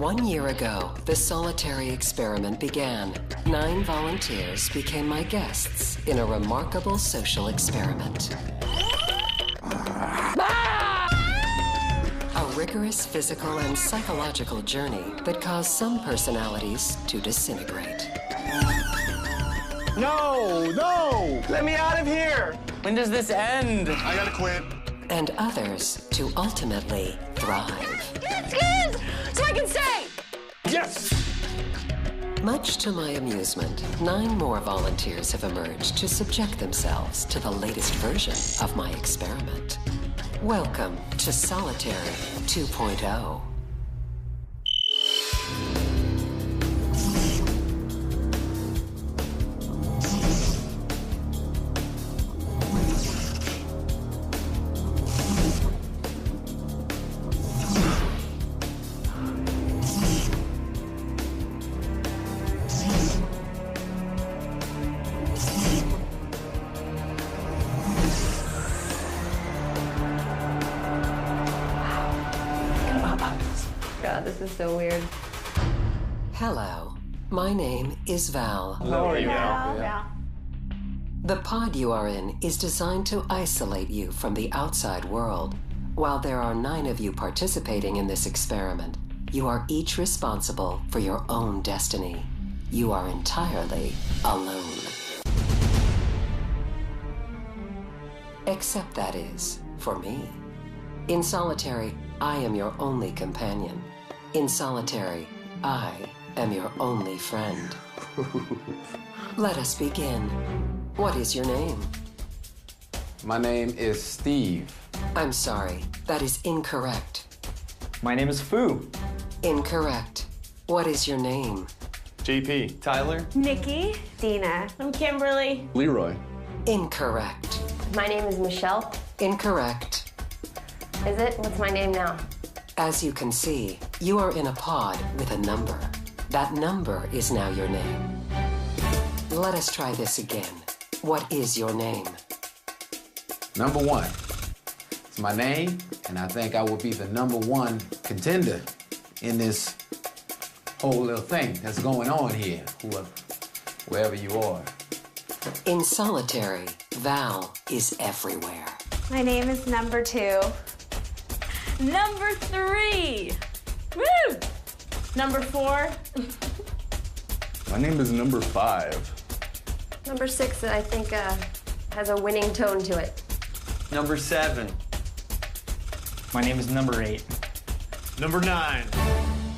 1 year ago, the solitary experiment began. 9 volunteers became my guests in a remarkable social experiment. A rigorous physical and psychological journey that caused some personalities to disintegrate. No, no! Let me out of here! When does this end? I gotta quit. And others to ultimately thrive. Excuse! So I can stay! Yes! Much to my amusement, 9 more volunteers have emerged to subject themselves to the latest version of my experiment. Welcome to Solitary 2.0. God, this is so weird. Hello, my name is Val. How are you, Val? Yeah. The pod you are in is designed to isolate you from the outside world. While there are 9 of you participating in this experiment, you are each responsible for your own destiny. You are entirely alone. Except that is, for me. In solitary, I am your only companion. In solitary, I am your only friend. Let us begin. What is your name? My name is Steve. I'm sorry, that is incorrect. My name is Fu. Incorrect. What is your name? JP. Tyler. Nikki. Dina. I'm Kimberly. Leroy. Incorrect. My name is Michelle. Incorrect. Is it? What's my name now? As you can see, you are in a pod with a number. That number is now your name. Let us try this again. What is your name? Number 1. It's my name, and I think I will be the number 1 contender in this whole little thing that's going on here, wherever you are. In solitary, Val is everywhere. My name is number 2. Number 3. Woo! Number 4. My name is number 5. Number 6, I think, has a winning tone to it. Number 7. My name is number 8. Number 9.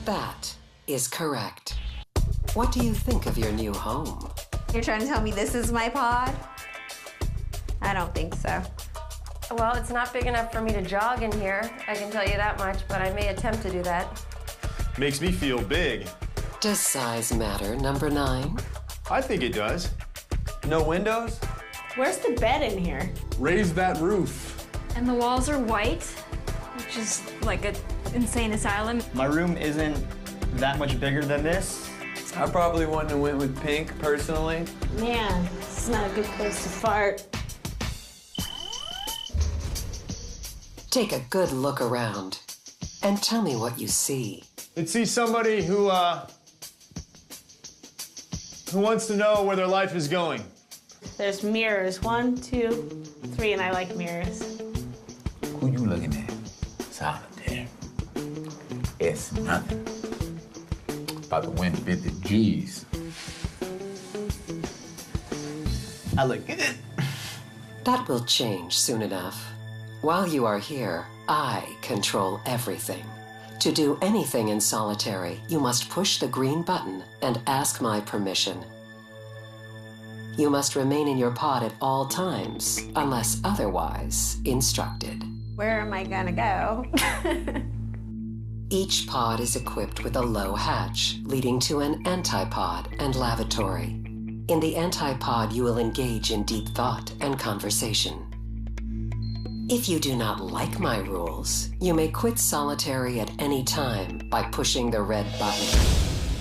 That is correct. What do you think of your new home? You're trying to tell me this is my pod? I don't think so. Well, it's not big enough for me to jog in here, I can tell you that much, but I may attempt to do that. Makes me feel big. Does size matter, number 9? I think it does. No windows? Where's the bed in here? Raise that roof. And the walls are white, which is like an insane asylum. My room isn't that much bigger than this. I probably wouldn't have went with pink, personally. Man, this is not a good place to fart. Take a good look around and tell me what you see. Let's see somebody who wants to know where their life is going. There's mirrors. 1, 2, 3, and I like mirrors. Who you looking at? Solitaire. It's nothing. About to win 50 G's. I look good. That will change soon enough. While you are here, I control everything. To do anything in solitary, you must push the green button and ask my permission. You must remain in your pod at all times, unless otherwise instructed. Where am I gonna go? Each pod is equipped with a low hatch, leading to an antipod and lavatory. In the antipod, you will engage in deep thought and conversation. If you do not like my rules, you may quit solitary at any time by pushing the red button.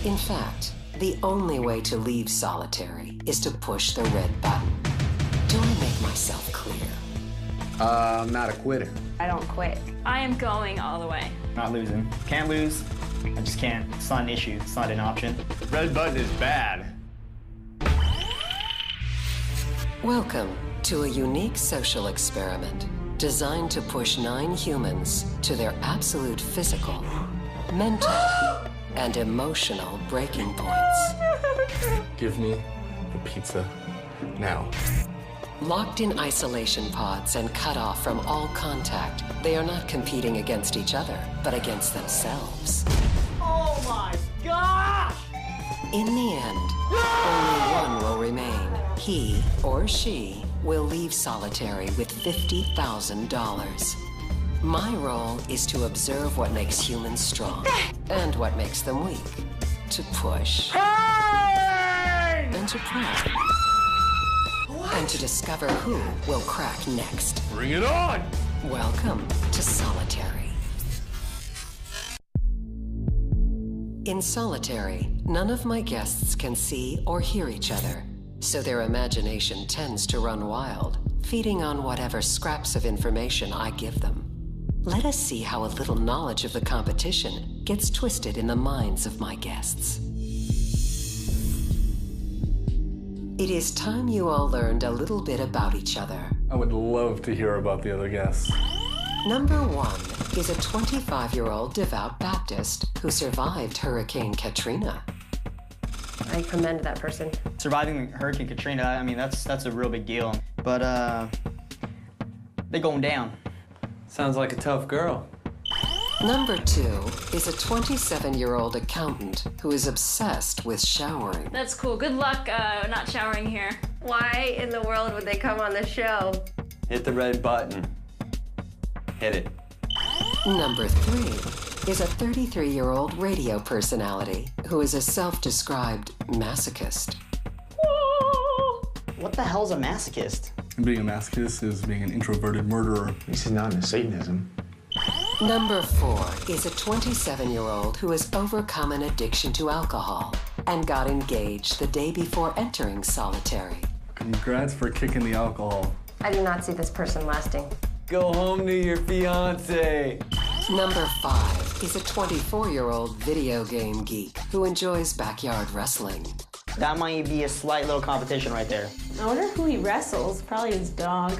In fact, the only way to leave solitary is to push the red button. Do I make myself clear? I'm not a quitter. I don't quit. I am going all the way. Not losing. Can't lose. I just can't. It's not an issue. It's not an option. Red button is bad. Welcome to a unique social experiment designed to push 9 humans to their absolute physical, mental, and emotional breaking points. Give me the pizza now. Locked in isolation pods and cut off from all contact, they are not competing against each other, but against themselves. Oh my gosh! In the end, only one will remain. He or she will leave solitary with $50,000. My role is to observe what makes humans strong and what makes them weak. To push and to pry. And to discover who will crack next. Bring it on! Welcome to Solitary. In Solitary, none of my guests can see or hear each other, so their imagination tends to run wild, feeding on whatever scraps of information I give them. Let us see how a little knowledge of the competition gets twisted in the minds of my guests. It is time you all learned a little bit about each other. I would love to hear about the other guests. Number 1 is a 25-year-old devout Baptist who survived Hurricane Katrina. I commend that person. Surviving Hurricane Katrina, I mean, that's a real big deal. But, they're going down. Sounds like a tough girl. Number 2 is a 27-year-old accountant who is obsessed with showering. That's cool. Good luck not showering here. Why in the world would they come on the show? Hit the red button. Hit it. Number 3 is a 33-year-old radio personality who is a self-described masochist. What the hell's a masochist? Being a masochist is being an introverted murderer. This is not into Satanism. Number 4 is a 27-year-old who has overcome an addiction to alcohol and got engaged the day before entering Solitary. Congrats for kicking the alcohol. I do not see this person lasting. Go home to your fiance. Number 5 is a 24-year-old video game geek who enjoys backyard wrestling. That might be a slight little competition right there. I wonder who he wrestles. Probably his dog.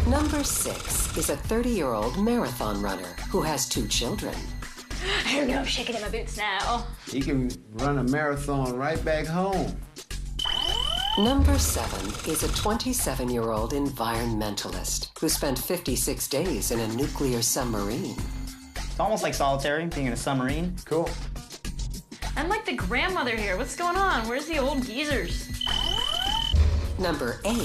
Number 6 is a 30-year-old marathon runner who has 2 children. Here we go, shaking in my boots now. He can run a marathon right back home. Number 7 is a 27-year-old environmentalist who spent 56 days in a nuclear submarine. It's almost like Solitary, being in a submarine. Cool. I'm like the grandmother here. What's going on? Where's the old geezers? Number 8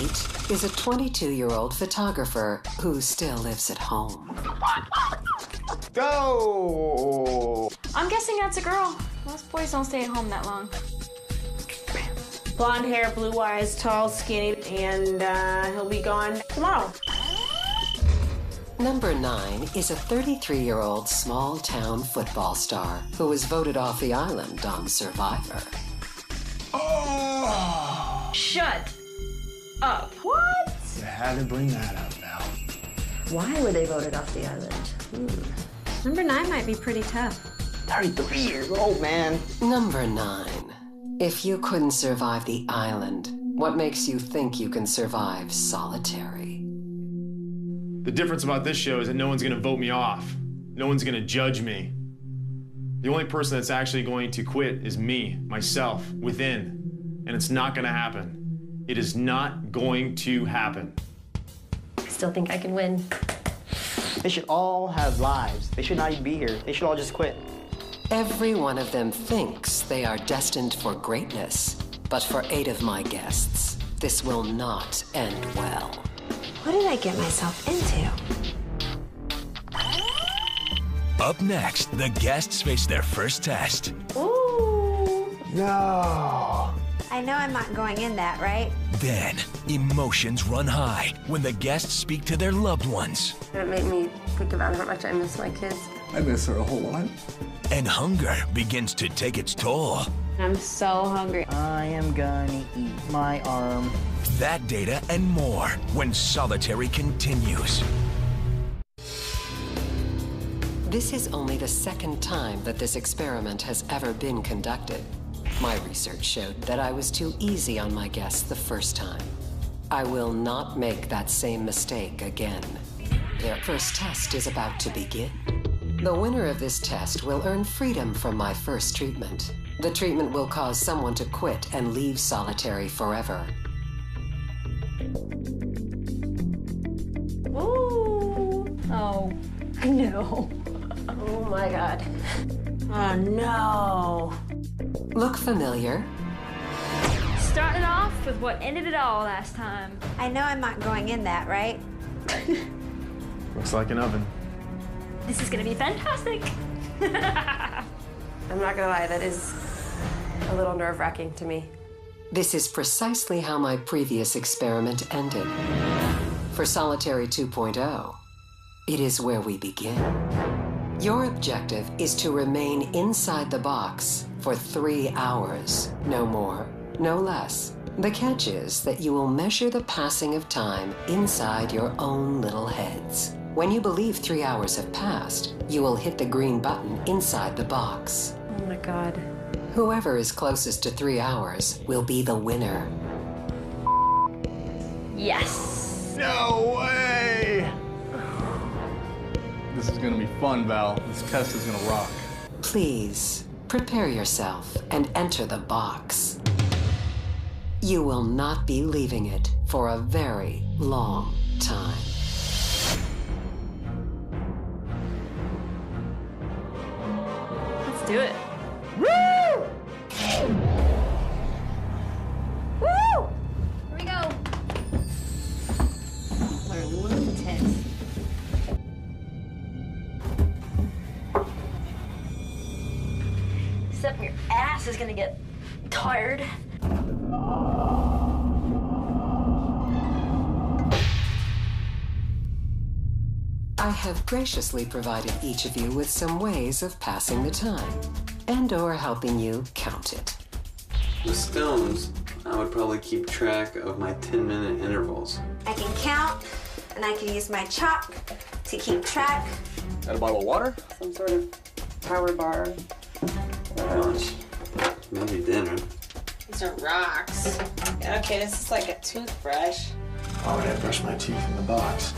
is a 22-year-old photographer who still lives at home. Go! I'm guessing that's a girl. Most boys don't stay at home that long. Blonde hair, blue eyes, tall, skinny, and he'll be gone tomorrow. Number 9 is a 33-year-old small-town football star who was voted off the island on Survivor. Oh! Shut up. What? You had to bring that up now. Why were they voted off the island? Number 9 might be pretty tough. 33 years old, man. Number 9. If you couldn't survive the island, what makes you think you can survive Solitary? The difference about this show is that no one's gonna vote me off. No one's gonna judge me. The only person that's actually going to quit is me, myself, within. And it's not gonna happen. It is not going to happen. I still think I can win. They should all have lives. They should not even be here. They should all just quit. Every one of them thinks they are destined for greatness, but for 8 of my guests, this will not end well. What did I get myself into? Up next, the guests face their first test. Ooh. No. I know I'm not going in that, right? Then, emotions run high when the guests speak to their loved ones. It made me think about how much I miss my kids. I miss her a whole lot. And hunger begins to take its toll. I'm so hungry. I am gonna eat my arm. That data and more when Solitary continues. This is only the second time that this experiment has ever been conducted. My research showed that I was too easy on my guests the first time. I will not make that same mistake again. Their first test is about to begin. The winner of this test will earn freedom from my first treatment. The treatment will cause someone to quit and leave solitary forever. Ooh. Oh, no. Oh my God. Oh no. Look familiar? Started off with what ended it all last time. I know I'm not going in that, right? Looks like an oven. This is gonna be fantastic. I'm not gonna lie, that is a little nerve-wracking to me. This is precisely how my previous experiment ended. For Solitary 2.0, it is where we begin. Your objective is to remain inside the box for 3 hours, no more, no less. The catch is that you will measure the passing of time inside your own little heads. When you believe 3 hours have passed, you will hit the green button inside the box. Oh my God. Whoever is closest to 3 hours will be the winner. Yes. No way! This is gonna be fun, Val. This test is gonna rock. Please, prepare yourself and enter the box. You will not be leaving it for a very long time. Let's do it. Woo! Woo! Here we go. We're lunatics. Except your ass is gonna get tired. I have graciously provided each of you with some ways of passing the time and/or helping you count it. With stones, I would probably keep track of my 10-minute intervals. I can count, and I can use my chalk to keep track. Got a bottle of water? Some sort of power bar. Lunch. Maybe dinner. These are rocks. Okay, this is like a toothbrush. Why would I brush my teeth in the box?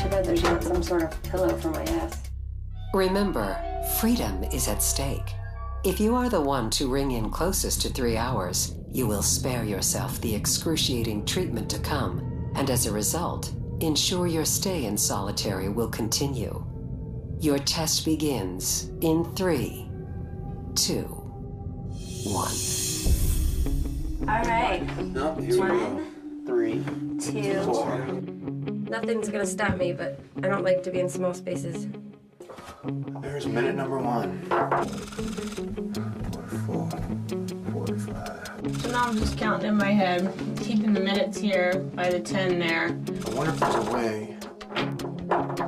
Too bad there's not some sort of pillow for my ass. Remember, freedom is at stake. If you are the one to ring in closest to 3 hours, you will spare yourself the excruciating treatment to come, and as a result, ensure your stay in solitary will continue. Your test begins in 3, 2, 1. All right. No, here we go. 3, 2, 4. Nothing's gonna stop me, but I don't like to be in small spaces. There's minute number 1. 44, 45. So now I'm just counting in my head, keeping the minutes here by the 10 there. I wonder if there's a way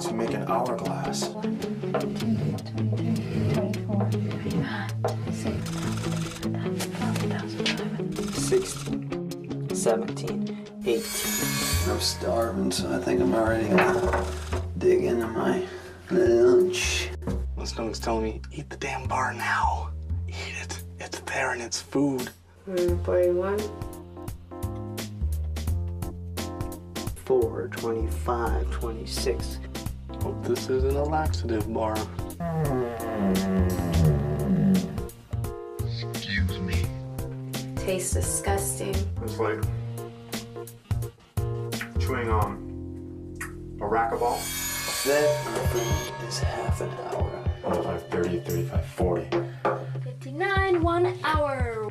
to make an hourglass. 16, 17, 18. I'm starving, so I think I'm already gonna dig into my lunch. My stomach's telling me, eat the damn bar now. Eat it. It's there and it's food. 41. 4, 25, 26. Hope this isn't a laxative bar. Excuse me. Tastes disgusting. It's like chewing on a racquetball. That is half an hour. 25, 30, 35, 40. 59, 1 hour.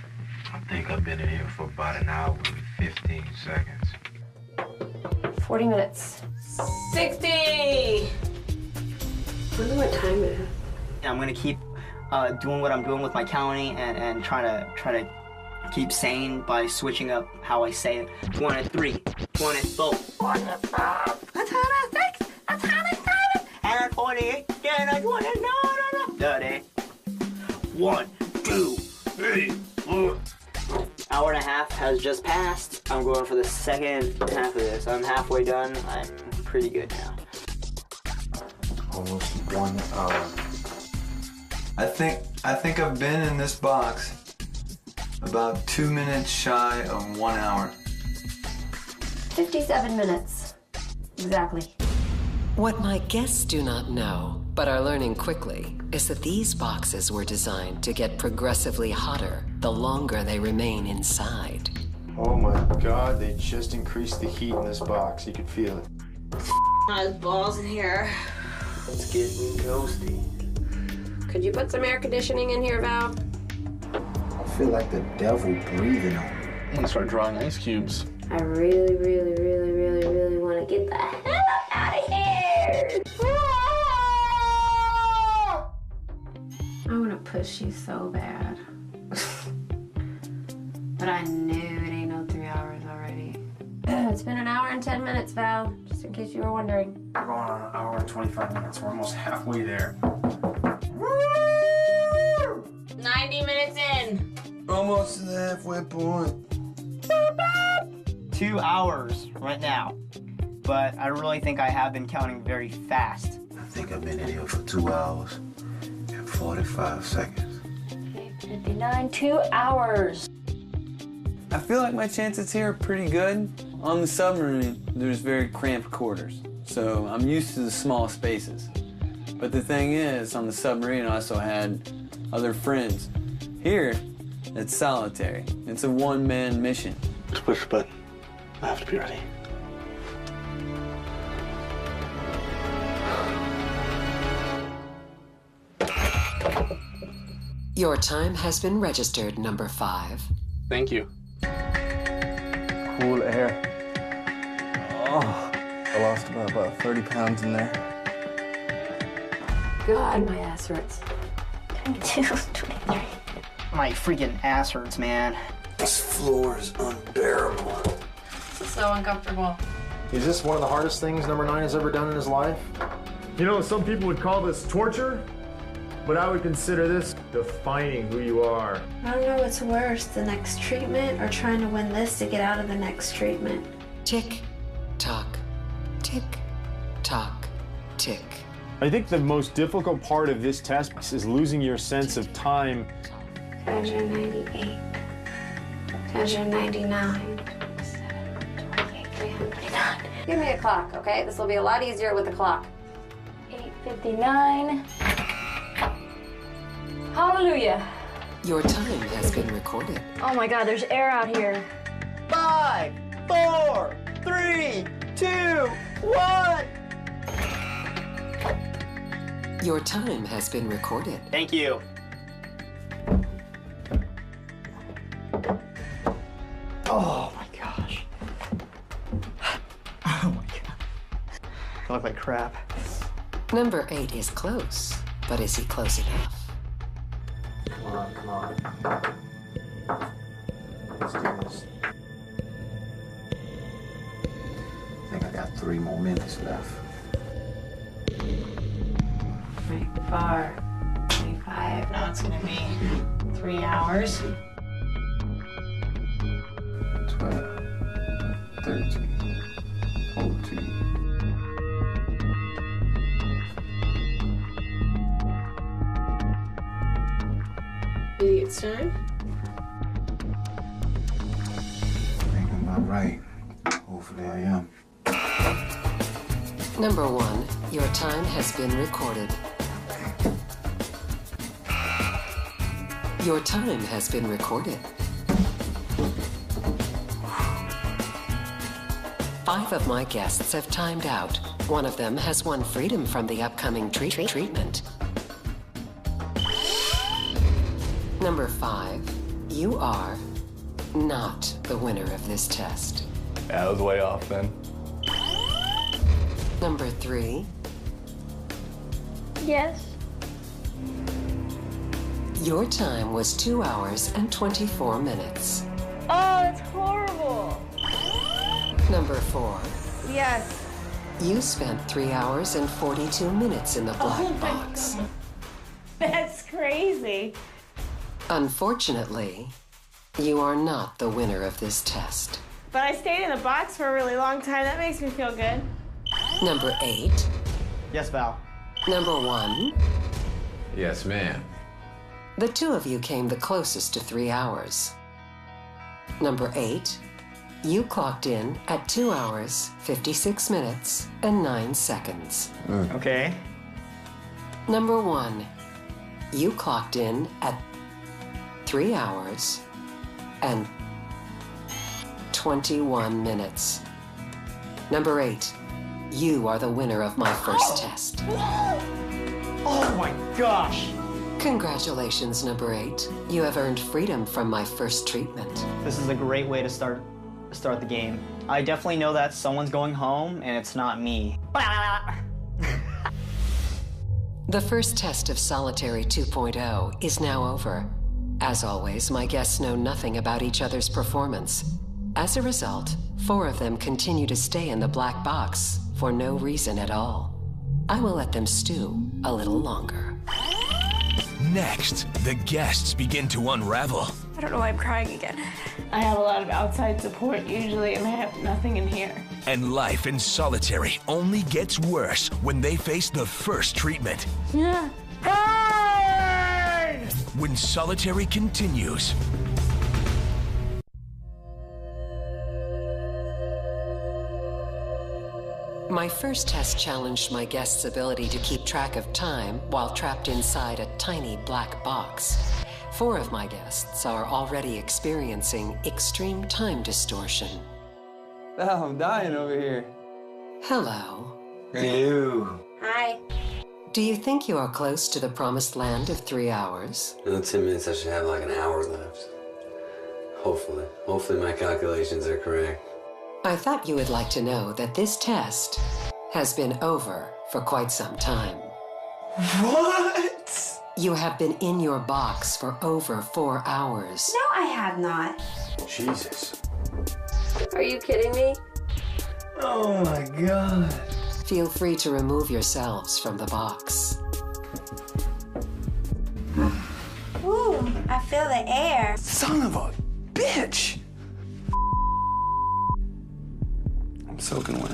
I think I've been in here for about an hour and 15 seconds. 40 minutes. 60! Wonder what time it is. I'm gonna keep doing what I'm doing with my counting and try to keep sane by switching up how I say it. 23, 24, 25, 26, 27, and 48, and 29, 30. 1, 2, 3, 4. Hour and a half has just passed. I'm going for the second half of this. I'm halfway done. I'm pretty good now. Almost 1 hour. I think I've been in this box about 2 minutes shy of 1 hour. 57 minutes. Exactly. What my guests do not know, but are learning quickly, is that these boxes were designed to get progressively hotter the longer they remain inside. Oh my God, they just increased the heat in this box. You could feel it. Has balls in here. It's getting ghosty. Could you put some air conditioning in here, Val? I feel like the devil breathing on me. You can start drawing ice cubes. I really want to get the hell out of here. I want to push you so bad. But I knew it ain't no 3 hours already. It's been 1 hour and 10 minutes, Val, just in case you were wondering. We're going on 1 hour and 25 minutes. We're almost halfway there. 90 minutes in. Almost to the halfway point. 2 hours right now. But I really think I have been counting very fast. I think I've been in here for 2 hours and 45 seconds. 59, 2 hours. I feel like my chances here are pretty good. On the submarine, there's very cramped quarters, so I'm used to the small spaces. But the thing is, on the submarine, I also had other friends. Here, it's solitary. It's a one-man mission. Just push the button. I have to be ready. Your time has been registered, number 5. Thank you. Cool air. Oh, I lost about 30 pounds in there. God, my ass hurts. 22, 23. My freaking ass hurts, man. This floor is unbearable. This is so uncomfortable. Is this one of the hardest things number 9 has ever done in his life? You know, some people would call this torture, but I would consider this defining who you are. I don't know what's worse, the next treatment or trying to win this to get out of the next treatment. Tick, tock, tick, tock, tick. I think the most difficult part of this test is losing your sense of time. Treasure 98. Treasure 99. 28, 309. Give me a clock, okay? This will be a lot easier with the clock. 8:59. Hallelujah. Your time has been recorded. Oh my God, there's air out here. 5, 4, 3, 2, 1. Your time has been recorded. Thank you. Oh my gosh. Oh my god. I look like crap. Number 8 is close, but is he close enough? Come on. Let's do this. I think I got 3 more minutes left. 24, 25. Now it's gonna be 3 hours. 12, 13, 14. You think it's time? I think I'm about right. Hopefully I am. Number 1, your time has been recorded. Your time has been recorded. 5 of my guests have timed out. 1 of them has won freedom from the upcoming treatment. Number 5, you are not the winner of this test. Yeah, I was way off then. Number 3, Yes. your time was 2 hours and 24 minutes. Oh, that's horrible. Number 4, Yes. you spent 3 hours and 42 minutes in the black Oh my box. God. That's crazy. Unfortunately, you are not the winner of this test. But I stayed in the box for a really long time. That makes me feel good. Number 8, Yes, Val. Number 1. Yes, ma'am. The two of you came the closest to 3 hours. Number 8. You clocked in at 2 hours, 56 minutes, and 9 seconds. Okay. Number 1. You clocked in at 3 hours and 21 minutes. Number 8. You are the winner of my first test. Oh my gosh! Congratulations, number 8. You have earned freedom from my first treatment. This is a great way to start the game. I definitely know that someone's going home and it's not me. The first test of Solitary 2.0 is now over. As always, my guests know nothing about each other's performance. As a result, 4 of them continue to stay in the black box for no reason at all. I will let them stew a little longer. Next, the guests begin to unravel. I don't know why I'm crying again. I have a lot of outside support usually, and I have nothing in here. And life in solitary only gets worse when they face the first treatment. Yeah. Hey! When solitary continues. My first test challenged my guests' ability to keep track of time while trapped inside a tiny black box. 4 of my guests are already experiencing extreme time distortion. Oh, I'm dying over here. Hello. Ew. Hi. Do you think you are close to the promised land of 3 hours? In 10 minutes, I should have like an hour left. Hopefully. Hopefully my calculations are correct. I thought you would like to know that this test has been over for quite some time. What? You have been in your box for over 4 hours. No, I have not. Jesus. Are you kidding me? Oh my God. Feel free to remove yourselves from the box. Ooh, I feel the air. Son of a bitch! I'm soaking wet.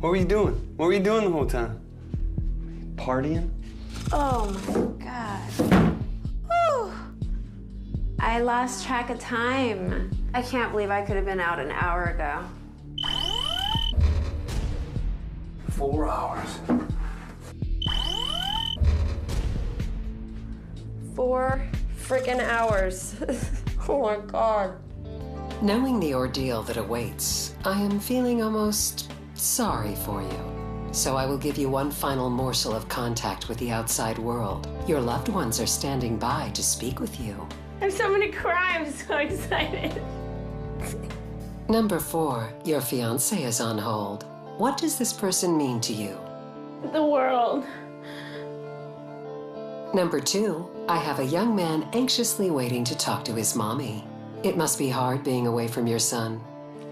What were you doing? What were you doing the whole time? Partying? Oh my God. Whew. I lost track of time. I can't believe I could have been out an hour ago. 4 hours. 4 freaking hours. Oh my God. Knowing the ordeal that awaits, I am feeling almost sorry for you. So I will give you one final morsel of contact with the outside world. Your loved ones are standing by to speak with you. I'm so gonna cry. I'm so excited. Number 4, your fiancé is on hold. What does this person mean to you? The world. Number 2, I have a young man anxiously waiting to talk to his mommy. It must be hard being away from your son.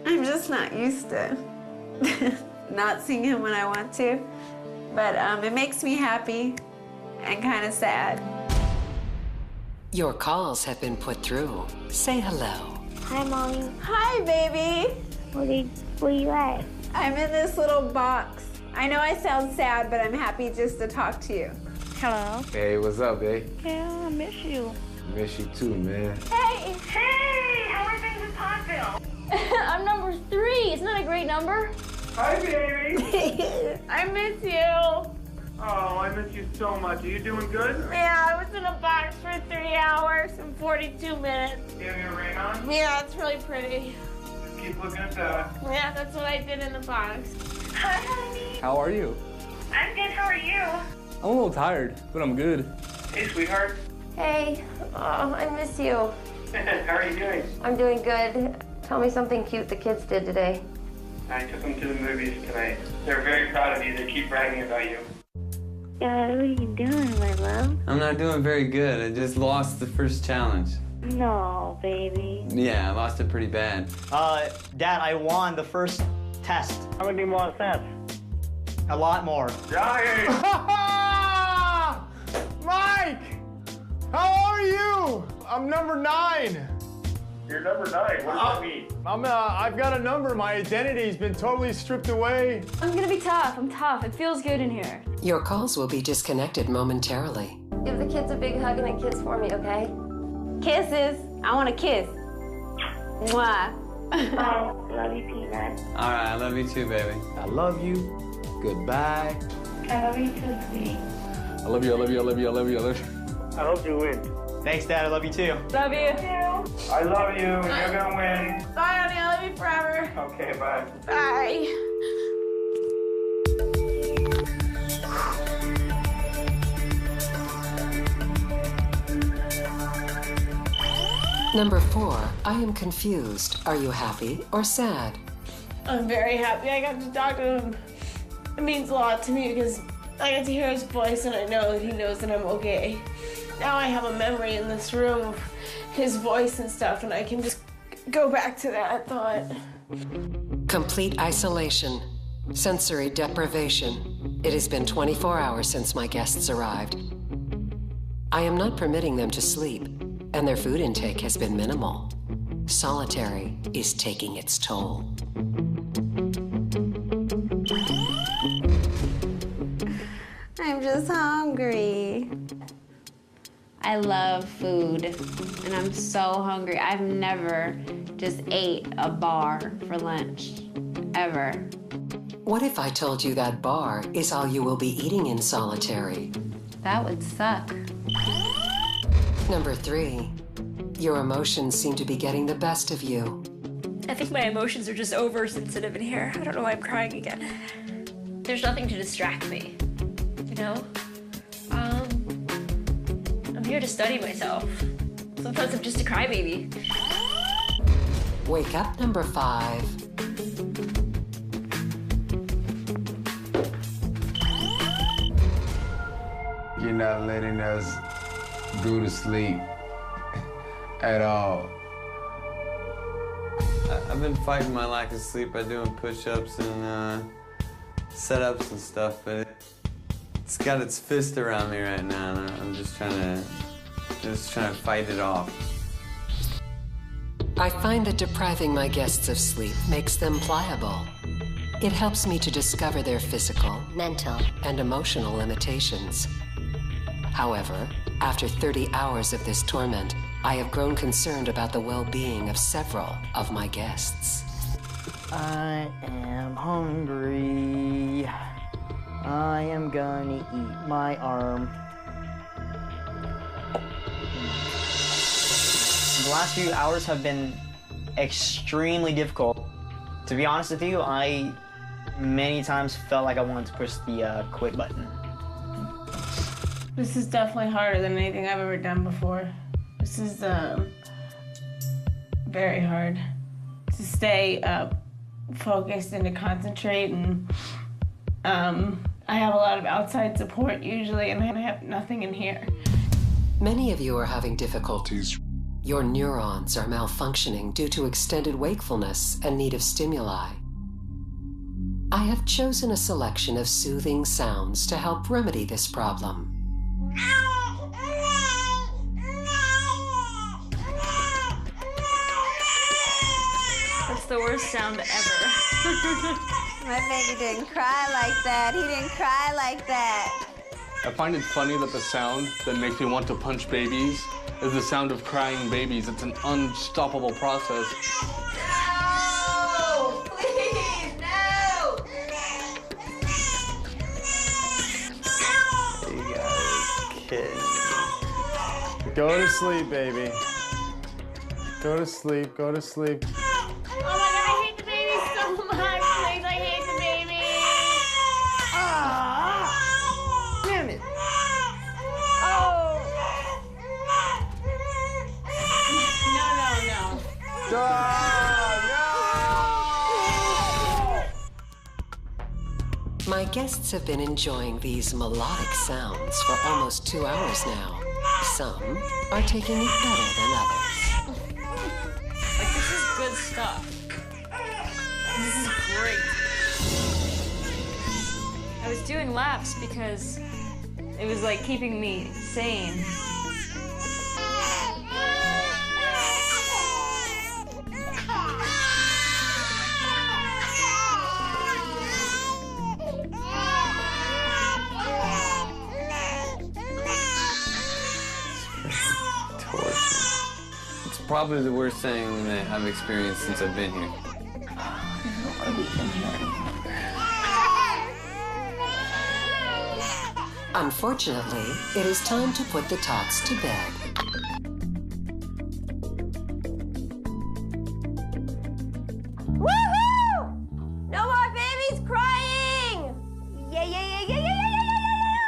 I'm just not used to not seeing him when I want to. But it makes me happy and kind of sad. Your calls have been put through. Say hello. Hi, Mommy. Hi, baby. Where you at? I'm in this little box. I know I sound sad, but I'm happy just to talk to you. Hello. Hey, what's up, babe? Yeah, I miss you. Miss you too, man. Hey! Hey! How are things in Pottville? I'm number 3. Isn't that a great number? Hi, baby. I miss you. Oh, I miss you so much. Are you doing good? Yeah, I was in a box for 3 hours and 42 minutes. You have your ring on? Yeah, it's really pretty. Just keep looking at that. Yeah, that's what I did in the box. Hi, honey. How are you? I'm good. How are you? I'm a little tired, but I'm good. Hey, sweetheart. Hey, oh, I miss you. How are you doing? I'm doing good. Tell me something cute the kids did today. I took them to the movies tonight. They're very proud of you. They keep bragging about you. What are you doing, my love? I'm not doing very good. I just lost the first challenge. No, baby. Yeah, I lost it pretty bad. Dad, I won the first test. How many more sets? A lot more. Giant! Mike! How are you? I'm number 9. You're number 9. What does that mean? I've got a number. My identity's been totally stripped away. I'm gonna be tough. I'm tough. It feels good in here. Your calls will be disconnected momentarily. Give the kids a big hug and a kiss for me, okay? Kisses. I want a kiss. Mwah. Oh, love you, Peanut. All right, I love you too, baby. I love you. Goodbye. I love you too, sweetie. I love you, I love you, I love you, I love you, I love you. I hope you win. Thanks, Dad. I love you too. Love you. I love you. You're gonna win. Bye, honey. I love you forever. Okay, bye. Bye. Number 4, I am confused. Are you happy or sad? I'm very happy I got to talk to him. It means a lot to me because I get to hear his voice and I know that he knows that I'm okay. Now I have a memory in this room of his voice and stuff, and I can just go back to that thought. Complete isolation. Sensory deprivation. It has been 24 hours since my guests arrived. I am not permitting them to sleep, and their food intake has been minimal. Solitary is taking its toll. I'm just hungry. I love food, and I'm so hungry. I've never just ate a bar for lunch, ever. What if I told you that bar is all you will be eating in solitary? That would suck. Number 3, your emotions seem to be getting the best of you. I think my emotions are just oversensitive in here. I don't know why I'm crying again. There's nothing to distract me, you know? I'm here to study myself. Sometimes I'm just a crybaby. Wake up, number 5. You're not letting us go to sleep at all. I've been fighting my lack of sleep by doing push-ups and set-ups and stuff, but it's got its fist around me right now, and I'm just trying to fight it off. I find that depriving my guests of sleep makes them pliable. It helps me to discover their physical, mental, and emotional limitations. However, after 30 hours of this torment, I have grown concerned about the well-being of several of my guests. I am hungry. I am gonna eat my arm. The last few hours have been extremely difficult. To be honest with you, I many times felt like I wanted to push the quit button. This is definitely harder than anything I've ever done before. This is very hard to stay focused and to concentrate, and I have a lot of outside support usually, and I have nothing in here. Many of you are having difficulties. Your neurons are malfunctioning due to extended wakefulness and need of stimuli. I have chosen a selection of soothing sounds to help remedy this problem. That's the worst sound ever. My baby didn't cry like that. He didn't cry like that. I find it funny that the sound that makes me want to punch babies is the sound of crying babies. It's an unstoppable process. No! Please, no! You guys kiss. Go to sleep, baby. Go to sleep, go to sleep. Oh my God, I hate the baby so much. Please, I hate the baby. Ah! Damn it. Oh. No. My guests have been enjoying these melodic sounds for almost 2 hours now. Some are taking it better than others. Like, this is good stuff. This is great. I was doing laps because it was like keeping me sane. Probably the worst thing that I've experienced since I've been here. Unfortunately, it is time to put the tots to bed. Woohoo! No more babies crying! Yeah, yeah, yeah, yeah, yeah, yeah, yeah,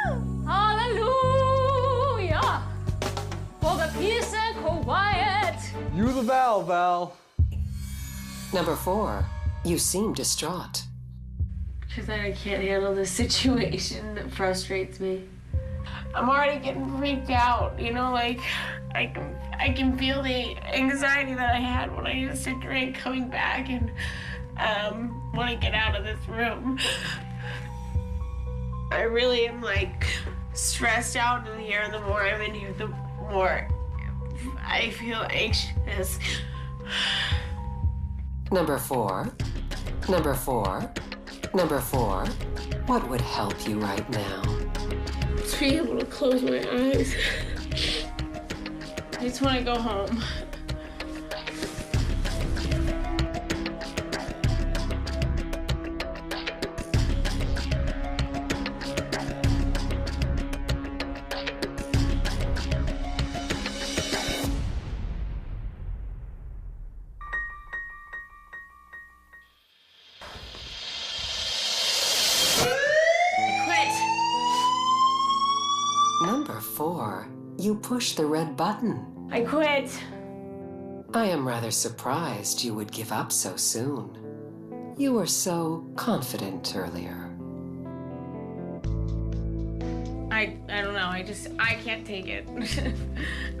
yeah! Hallelujah! For the peace and quiet. You the Val, Val. Number 4, you seem distraught. Because I can't handle this situation that frustrates me. I'm already getting freaked out, you know, like I can feel the anxiety that I had when I used to drink coming back and want to get out of this room. I really am like stressed out in here, and the more I'm in here, the more I feel anxious. Number 4, number 4, number 4, what would help you right now? To be able to close my eyes. I just want to go home. Number 4, you push the red button. I quit. I am rather surprised you would give up so soon. You were so confident earlier. I don't know, I can't take it.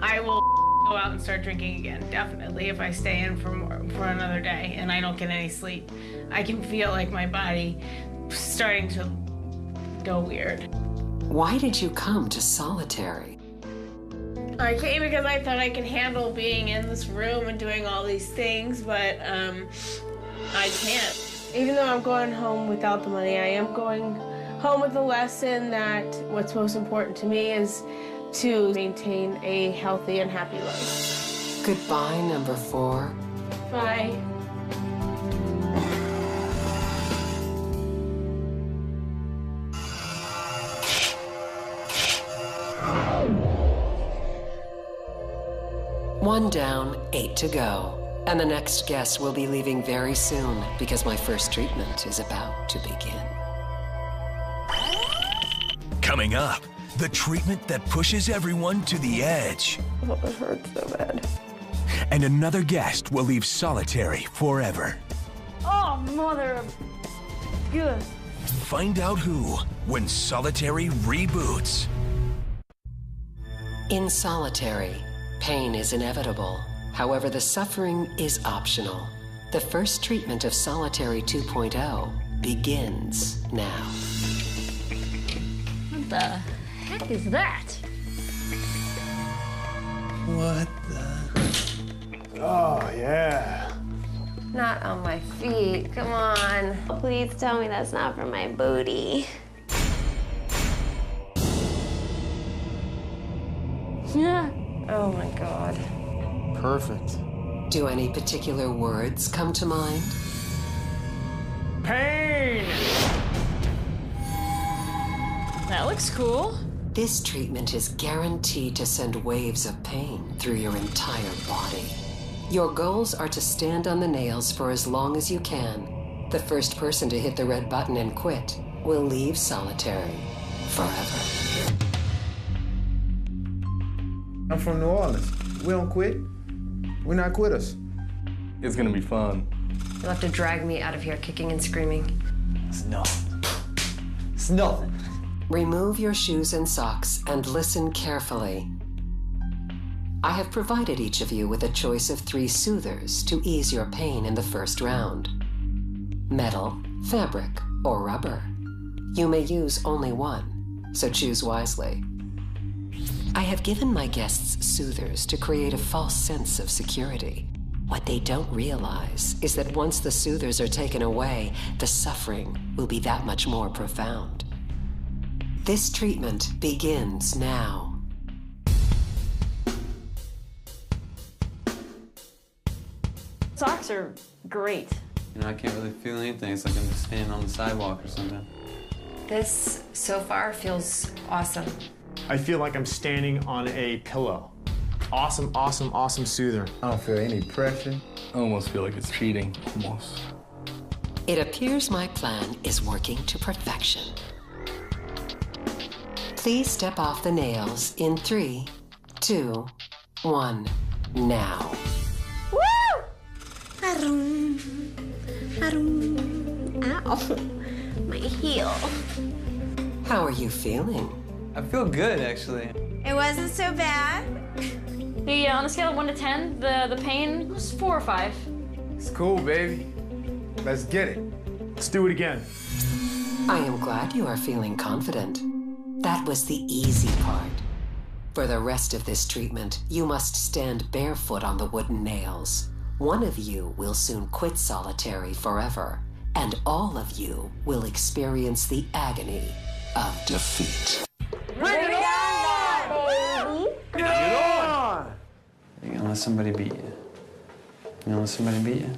I will go out and start drinking again, definitely, if I stay in for another day and I don't get any sleep. I can feel like my body starting to go weird. Why did you come to Solitary? I came because I thought I could handle being in this room and doing all these things, but I can't. Even though I'm going home without the money, I am going home with the lesson that what's most important to me is to maintain a healthy and happy life. Goodbye, number 4. Bye. One down, 8 to go. And the next guest will be leaving very soon because my first treatment is about to begin. Coming up, the treatment that pushes everyone to the edge. Oh, it hurts so bad. And another guest will leave Solitary forever. Oh, mother of good. Find out who when Solitary reboots. In Solitary, pain is inevitable. However, the suffering is optional. The first treatment of Solitary 2.0 begins now. What the heck is that? What the? Oh, yeah. Not on my feet. Come on. Please tell me that's not for my booty. Yeah. Oh my God. Perfect. Do any particular words come to mind? Pain! That looks cool. This treatment is guaranteed to send waves of pain through your entire body. Your goals are to stand on the nails for as long as you can. The first person to hit the red button and quit will leave Solitary forever. I'm from New Orleans. We don't quit. We're not quitters. It's gonna be fun. You'll have to drag me out of here kicking and screaming. It's nothing. It's nothing. Remove your shoes and socks and listen carefully. I have provided each of you with a choice of 3 soothers to ease your pain in the first round. Metal, fabric, or rubber. You may use only one, so choose wisely. I have given my guests soothers to create a false sense of security. What they don't realize is that once the soothers are taken away, the suffering will be that much more profound. This treatment begins now. socks are great. You know, I can't really feel anything. It's like I'm just standing on the sidewalk or something. This, so far, feels awesome. I feel like I'm standing on a pillow. Awesome, awesome, awesome soother. I don't feel any pressure. I almost feel like it's cheating, almost. It appears my plan is working to perfection. Please step off the nails in 3, 2, 1, now. Woo! Ow, my heel. How are you feeling? I feel good, actually. It wasn't so bad. On a scale of 1 to 10, the pain was 4 or 5. It's cool, baby. Let's get it. Let's do it again. I am glad you are feeling confident. That was the easy part. For the rest of this treatment, you must stand barefoot on the wooden nails. One of you will soon quit solitary forever, and all of you will experience the agony of defeat. Bring it on, baby! Get on! You gonna let somebody beat you? You gonna let somebody beat you?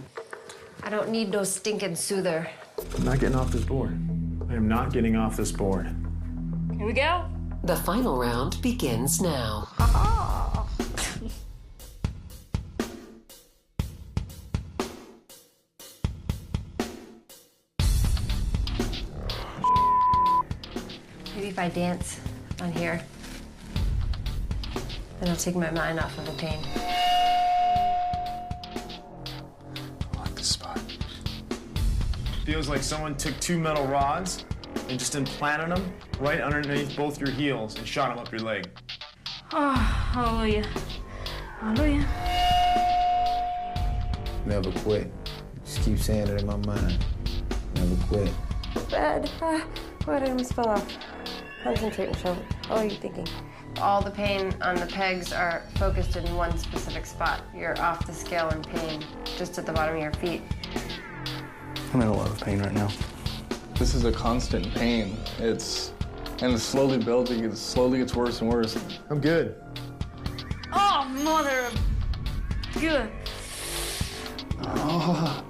I don't need no stinking soother. I'm not getting off this board. I am not getting off this board. Here we go. The final round begins now. Maybe if I dance on here, then I'll take my mind off of the pain. I like this spot. Feels like someone took 2 metal rods and just implanted them right underneath both your heels and shot them up your leg. Oh, hallelujah. Hallelujah. Never quit. Just keep saying it in my mind. Never quit. Bad. What? I almost fell off. Concentrate, Michelle. What are you thinking? All the pain on the pegs are focused in one specific spot. You're off the scale in pain, just at the bottom of your feet. I'm in a lot of pain right now. This is a constant pain. And it's slowly building. It slowly gets worse and worse. I'm good. Oh, mother of good. Oh.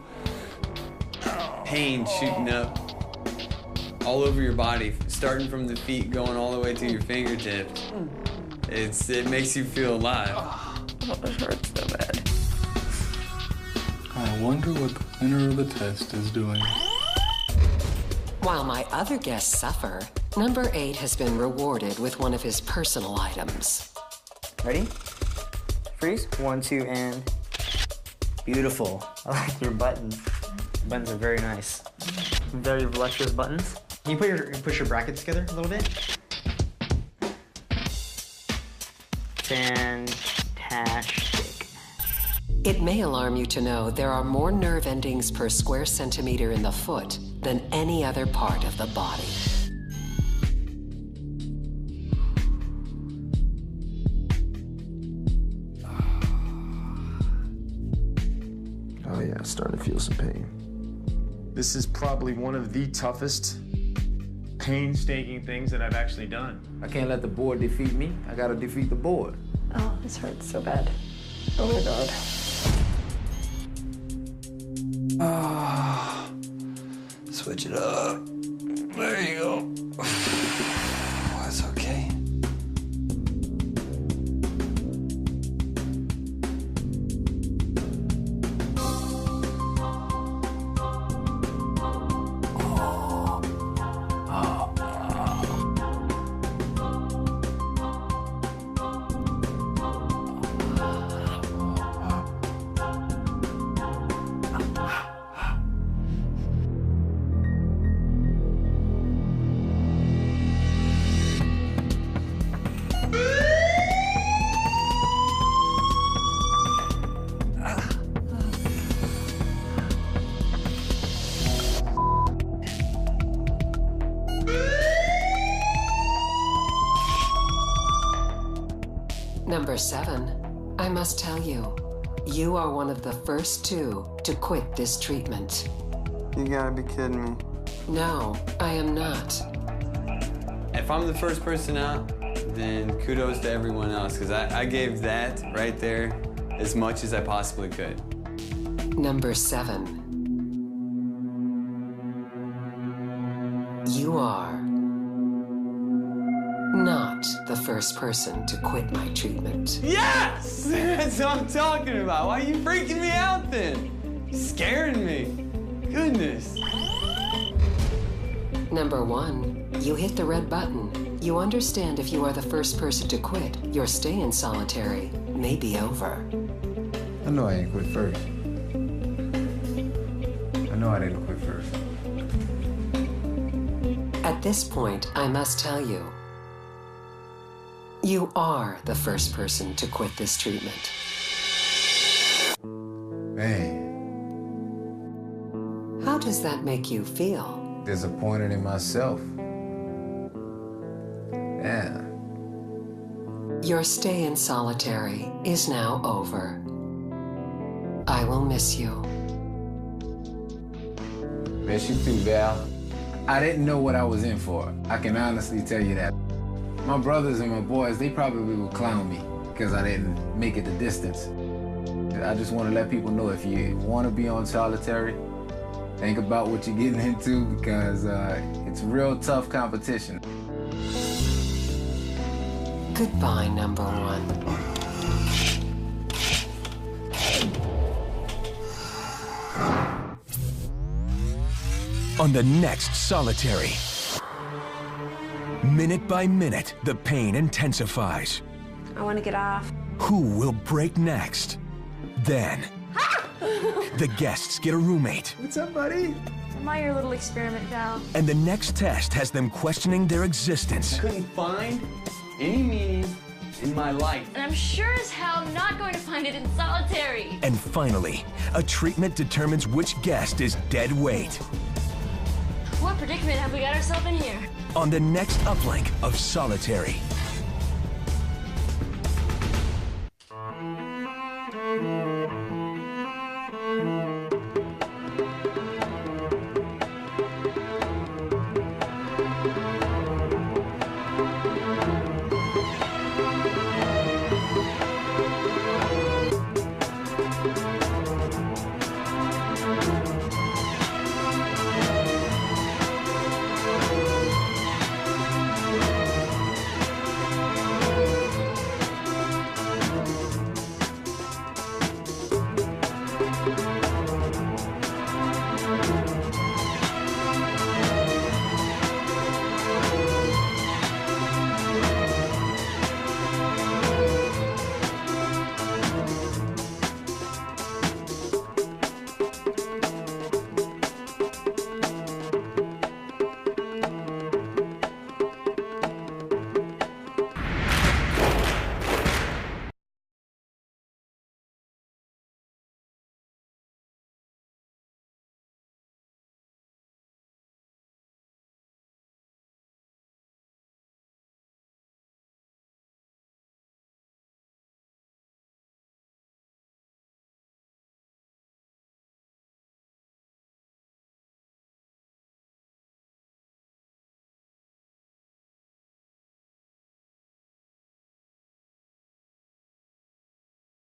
Pain shooting up all over your body, starting from the feet, going all the way to your fingertips. It makes you feel alive. Oh, it hurts so bad. I wonder what the winner of the test is doing. While my other guests suffer, number 8 has been rewarded with one of his personal items. Ready? Freeze. 1, 2, and beautiful. I like your buttons. The buttons are very nice. Very voluptuous buttons. Can you push your brackets together a little bit? Fantastic. It may alarm you to know there are more nerve endings per square centimeter in the foot than any other part of the body. Oh yeah, I'm starting to feel some pain. This is probably one of the toughest, painstaking things that I've actually done. I can't let the board defeat me. I gotta defeat the board. Oh, this hurts so bad. Oh my God. Oh. Switch it up. There you go. That's okay. Number 7, I must tell you, you are one of the first 2 to quit this treatment. You gotta be kidding me. No, I am not. If I'm the first person out, then kudos to everyone else, because I gave that right there as much as I possibly could. Number 7. You are not the first person to quit my treatment. Yes! That's what I'm talking about. Why are you freaking me out then? You're scaring me. Goodness. Number 1. You hit the red button. You understand if you are the first person to quit, your stay in solitary may be over. I know I ain't quit first. I know I didn't quit first. At this point, I must tell you, you are the first person to quit this treatment. Man. How does that make you feel? Disappointed in myself. Yeah. Your stay in solitary is now over. I will miss you. Miss you too, Val. I didn't know what I was in for. I can honestly tell you that. My brothers and my boys, they probably would clown me because I didn't make it the distance. I just want to let people know if you want to be on solitary, think about what you're getting into because it's real tough competition. Goodbye, number 1. On the next Solitary. Minute by minute, the pain intensifies. I want to get off. Who will break next? Then, the guests get a roommate. What's up, buddy? Am I your little experiment, Val? And the next test has them questioning their existence. Couldn't find any meaning in my life. And I'm sure as hell not going to find it in solitary. And finally, a treatment determines which guest is dead weight. What predicament have we got ourselves in here? On the next uplink of Solitary.